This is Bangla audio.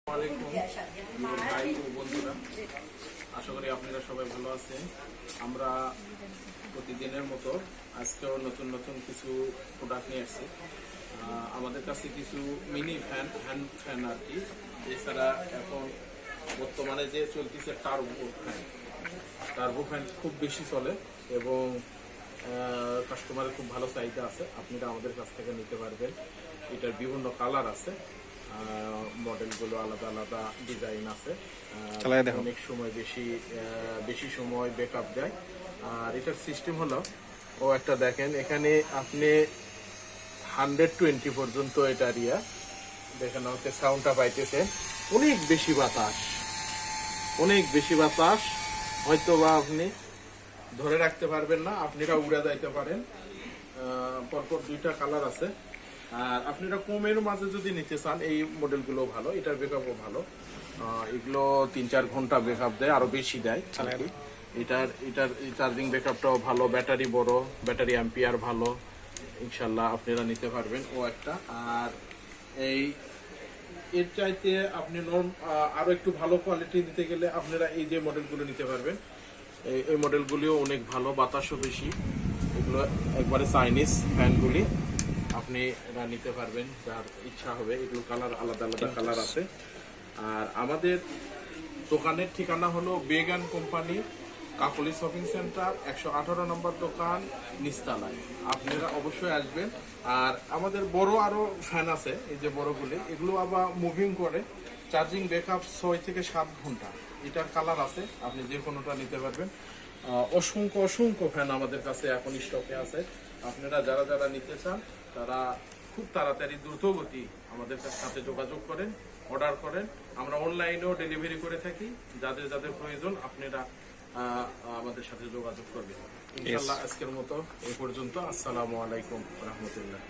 ভাই ও বন্ধুরা, আশা করি আপনারা সবাই ভালো আছেন। আমরা প্রতিদিনের মতো আজকেও নতুন নতুন কিছু প্রোডাক্ট নিয়ে আসছি। আমাদের কাছে কিছু মিনি ফ্যান, হ্যান্ড ফ্যান আর কি। এছাড়া এখন বর্তমানে যে চলতেছে টার্বো ফ্যান খুব বেশি চলে এবং কাস্টমারের খুব ভালো চাহিদা আছে। আপনারা আমাদের কাছ থেকে নিতে পারবেন। এটার বিভিন্ন কালার আছে, মডেলগুলো আলাদা আলাদা ডিজাইন আছে। অনেক সময় বেশি সময় ব্যাকআপ দেয়। আর এটার সিস্টেম হলো একটা দেখেন, এখানে আপনি 120 পর্যন্ত এটা দেখেন হচ্ছে সাউন্ডটা পাইতেছে। অনেক বেশি বাতাস হয়তো বা আপনি ধরে রাখতে পারবেন না, আপনারা উড়ে যাইতে পারেন। পরপর দুইটা কালার আছে। আর আপনারা কমের মাঝে যদি নিতে চান, এই মডেলগুলো ভালো, এটার ব্যাকআপও ভালো। এগুলো 3-4 ঘন্টা ব্যাকআপ দেয়, আরো বেশি দেয়। এটার চার্জিং ব্যাকআপটাও ভালো, ব্যাটারি বড়, ব্যাটারি অ্যাম্পিয়ার ভালো। ইনশাল্লাহ আপনারা নিতে পারবেন একটা। আর এর চাইতে আপনি আরো একটু ভালো কোয়ালিটি নিতে গেলে আপনারা এই যে মডেলগুলো নিতে পারবেন। এই মডেলগুলিও অনেক ভালো, বাতাসও বেশি। এগুলো একবারে চাইনিজ ফ্যানগুলি, আপনি এটা নিতে পারবেন যার ইচ্ছা হবে। এগুলো কালার আলাদা আলাদা কালার আছে। আর আমাদের দোকানের ঠিকানা হলো বেগান কোম্পানি, কাকলি শপিং সেন্টার, 118 নম্বর দোকান, নিচতলায়। আপনারা অবশ্যই আসবেন। আর আমাদের বড় আরো ফ্যান আছে, এই যে বড়গুলি, এগুলো আবার মুভিং করে, চার্জিং ব্যাকআপ 6 থেকে 7 ঘন্টা। এটার কালার আছে, আপনি যে কোনোটা নিতে পারবেন। অসংখ্য ফ্যান আমাদের কাছে এখন স্টকে আছে। আপনারা যারা নিতে চান তারা খুব তাড়াতাড়ি দ্রুতগতি আমাদের সাথে যোগাযোগ করেন, অর্ডার করেন। আমরা অনলাইনেও ডেলিভারি করে থাকি। যাদের প্রয়োজন আপনারা আমাদের সাথে যোগাযোগ করবেন। ইনশাআল্লাহ আজকের মতো এই পর্যন্ত। আসসালামু আলাইকুম রহমতুল্লাহ।